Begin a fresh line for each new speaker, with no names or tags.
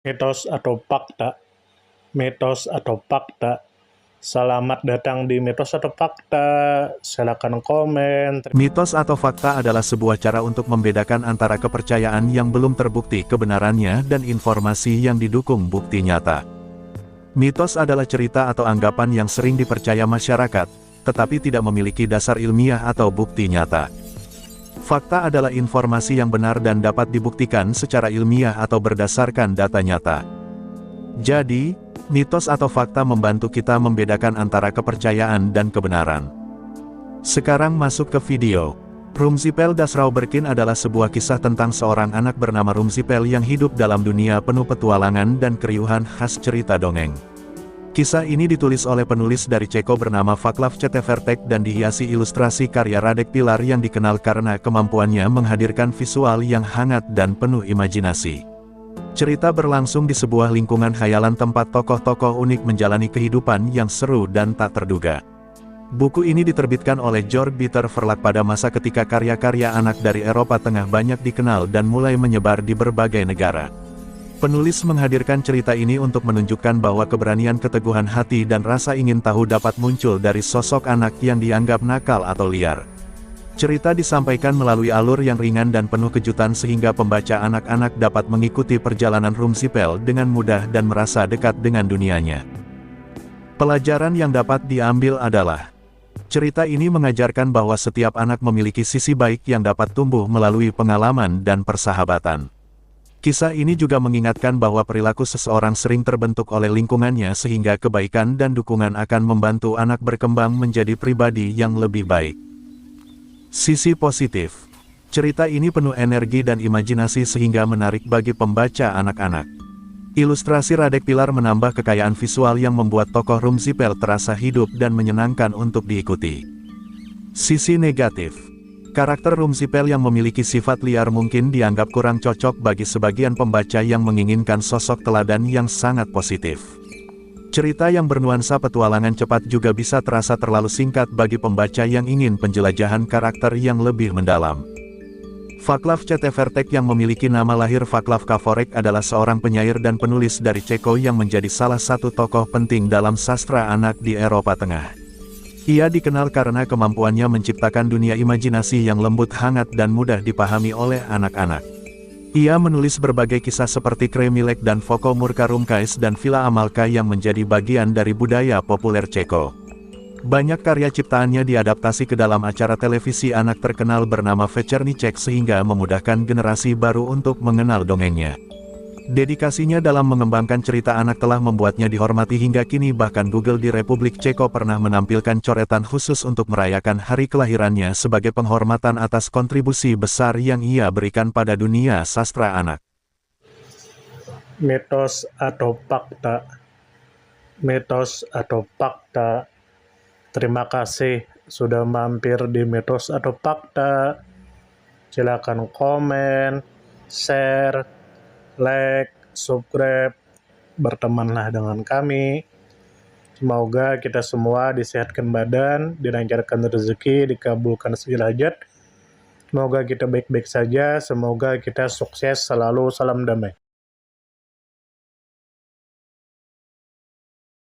Mitos atau fakta? Mitos atau fakta? Selamat datang di Mitos atau Fakta. Silakan komen.
Mitos atau fakta adalah sebuah cara untuk membedakan antara kepercayaan yang belum terbukti kebenarannya dan informasi yang didukung bukti nyata. Mitos adalah cerita atau anggapan yang sering dipercaya masyarakat, tetapi tidak memiliki dasar ilmiah atau bukti nyata. Fakta adalah informasi yang benar dan dapat dibuktikan secara ilmiah atau berdasarkan data nyata. Jadi, mitos atau fakta membantu kita membedakan antara kepercayaan dan kebenaran. Sekarang masuk ke video. Rumzipel das Rauberkin adalah sebuah kisah tentang seorang anak bernama Rumzipel yang hidup dalam dunia penuh petualangan dan keriuhan khas cerita dongeng. Kisah ini ditulis oleh penulis dari Ceko bernama Václav Čtvrtek dan dihiasi ilustrasi karya Radek Pilar yang dikenal karena kemampuannya menghadirkan visual yang hangat dan penuh imajinasi. Cerita berlangsung di sebuah lingkungan khayalan tempat tokoh-tokoh unik menjalani kehidupan yang seru dan tak terduga. Buku ini diterbitkan oleh Georg Peter Verlag pada masa ketika karya-karya anak dari Eropa Tengah banyak dikenal dan mulai menyebar di berbagai negara. Penulis menghadirkan cerita ini untuk menunjukkan bahwa keberanian, keteguhan hati dan rasa ingin tahu dapat muncul dari sosok anak yang dianggap nakal atau liar. Cerita disampaikan melalui alur yang ringan dan penuh kejutan sehingga pembaca anak-anak dapat mengikuti perjalanan Rumzipel dengan mudah dan merasa dekat dengan dunianya. Pelajaran yang dapat diambil adalah: cerita ini mengajarkan bahwa setiap anak memiliki sisi baik yang dapat tumbuh melalui pengalaman dan persahabatan. Kisah ini juga mengingatkan bahwa perilaku seseorang sering terbentuk oleh lingkungannya sehingga kebaikan dan dukungan akan membantu anak berkembang menjadi pribadi yang lebih baik. Sisi positif. Cerita ini penuh energi dan imajinasi sehingga menarik bagi pembaca anak-anak. Ilustrasi Radek Pilar menambah kekayaan visual yang membuat tokoh Rumzipel terasa hidup dan menyenangkan untuk diikuti. Sisi negatif. Karakter Rumzipel yang memiliki sifat liar mungkin dianggap kurang cocok bagi sebagian pembaca yang menginginkan sosok teladan yang sangat positif. Cerita yang bernuansa petualangan cepat juga bisa terasa terlalu singkat bagi pembaca yang ingin penjelajahan karakter yang lebih mendalam. Václav Čtvrtek yang memiliki nama lahir Václav Kavorek adalah seorang penyair dan penulis dari Ceko yang menjadi salah satu tokoh penting dalam sastra anak di Eropa Tengah. Ia dikenal karena kemampuannya menciptakan dunia imajinasi yang lembut, hangat dan mudah dipahami oleh anak-anak. Ia menulis berbagai kisah seperti Kremilek dan Voko Murka Rumkais dan Vila Amalka yang menjadi bagian dari budaya populer Ceko. Banyak karya ciptaannya diadaptasi ke dalam acara televisi anak terkenal bernama Večerníček sehingga memudahkan generasi baru untuk mengenal dongengnya. Dedikasinya dalam mengembangkan cerita anak telah membuatnya dihormati hingga kini, bahkan Google di Republik Ceko pernah menampilkan coretan khusus untuk merayakan hari kelahirannya sebagai penghormatan atas kontribusi besar yang ia berikan pada dunia sastra anak.
Mitos atau fakta? Mitos atau fakta? Terima kasih sudah mampir di Mitos atau Fakta. Silakan komen, share, like, subscribe, bertemanlah dengan kami. Semoga kita semua disehatkan badan, dilancarkan rezeki, dikabulkan segala hajat. Semoga kita baik-baik saja, semoga kita sukses selalu. Salam damai.